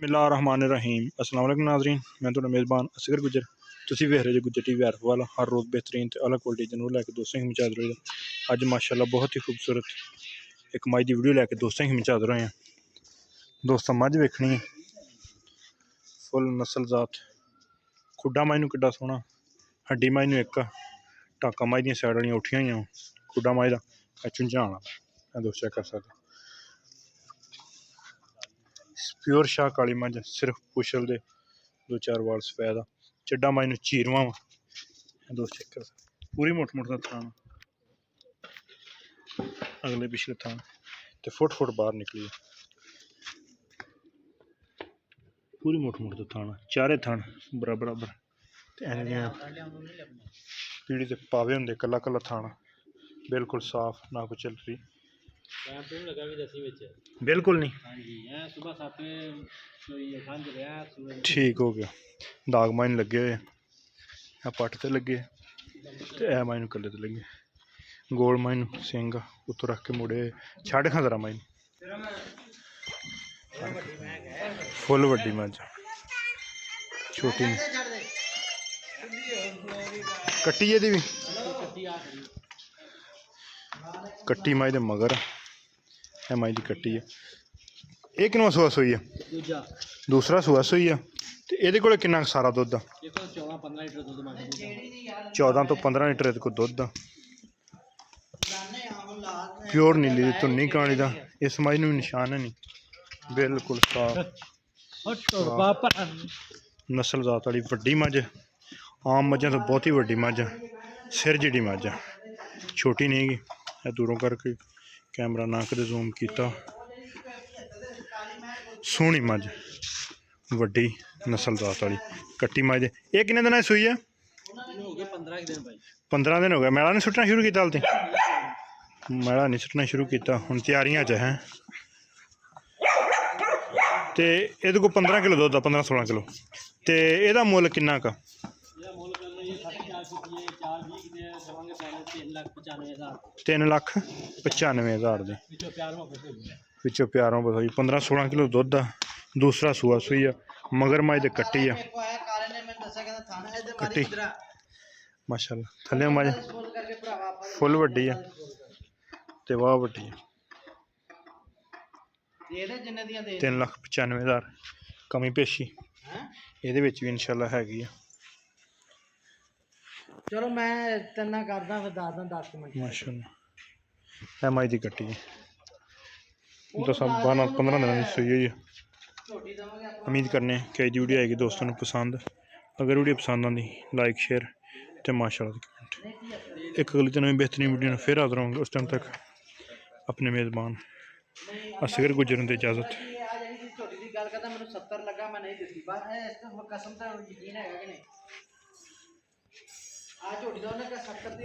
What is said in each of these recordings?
बिस्मिल्लाहिर्रहमानिर्रहीम। अस्सलाम वालेकुम नाज़रीन, मैं तो मेज़बान असगर गुजर। तुसी वेख रहे जो गुजर टीवी आर वाला हर रोज़ बेहतरीन तो अलग क्वालिटी जरूर लैके दोस्तों की मचा रहे। अज माशाल्लाह बहुत ही खूबसूरत एक मज की वीडियो लैके दोस्तों की मचा रहे हैं। दोस्तों मज वेखनी है फुल नस्ल जात खुडा मज नूं किड्डा सोहना, हड्डी मज नूं एक टाका मज दी साइड वालियां उठियां हुई खुडा मज का झुंझान दोस्त चेक कर सकते। प्योर शाह काली मज सिर्फ पुछल दे दो चार वाल सफेद आ चिड्डा मज नूं चीरवा वा दोस्त चेक कर सकते। पूरी मुठ मुठ का थान अगले पिछले थान तो फुट बाहर निकली पूरी मुठ मुठ का थान चारे थान बराबर पीढ़ी के पावे होंगे कला कला थान बिल्कुल साफ ना कुछ चल रही बिल्कुल नहीं ठीक हो गया। दाग माइन लगे हुए पट ते लगे तो ए माइन कले ते लगे गोल माइन सिंह उतो रख के मुड़े छड़ खां जरा माइन फुल वड्डी मज छोटी कट्टी दी भी कट्टी मज दे मगर है मज की कट्टी है। ये किनवा सुआ सोई है दूसरा सुआ सोई है तो ये किन्ना सारा दुध 14 तो 15 लीटर ये दुध प्योर नीली दी धुन्नी कानी का इस मज नूं निशान है नहीं बिल्कुल साफ नस्ल जात वाली वड्डी मज आम मझां तो बहुत ही वड्डी मज सिर जिहड़ी मज छोटी नहीं गी दूरों करके कैमरा ना कदे जूम किया सोहनी मज वड्डी नस्ल जात वाली कट्टी मज ये किन्ने दिन सूई है 15 दिन हो गए मैला नहीं सुट्टना शुरू किया हाल ते मैला नहीं सुट्टना शुरू किया हुण तैयारियां च है तो ये को 15 किलो दुध 15-16 किलो तो यदा मुल किन्ना का 3,95,000 दे पिछों प्यारों बसाई 15-16 किलो दुध दूसरा सूआ सूई है मगर मज तो कट्टी है कट्टी माशाल्लाह थले मज फुल वड्डी है तो वाह वड्डी है 3,95,000 कमी पेशी ये भी इंशाल्लाह हैगी है। चलो मैं तेना करदा फिर 10 मिनट माशाल्लाह मज की कट्टी है 10-15 दिन की सूई हुई है। उम्मीद करने कि अज की वीडियो आएगी दोस्तों को पसंद अगर वीडियो पसंद आती लाइक शेयर तो माशाल्लाह कमेंट एक अगली दिन बेहतरीन वीडियो फिर हाजिर होंगे उस टाइम तक अपने मेज़बान असगर गुजर की इजाज़त।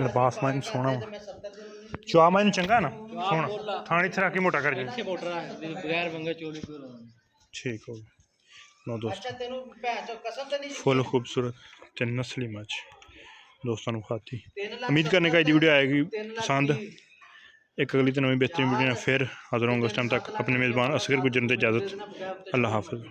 लिबास माइन सोहना चुआ माइन चंगा ना सोहना थान इत्थे रख के मोटा कर ठीक हो गया दोस्त फुल खूबसूरत तीन नस्ली मच दोस्तों को खाती। उम्मीद करने का वीडियो आएगी पसंद एक अगली दिन बेहतरीन वीडियो फिर हाजिर होंगे उस टाइम तक अपने मेज़बान असगर गुजर की इजाज़त। अल्लाह हाफ़िज़।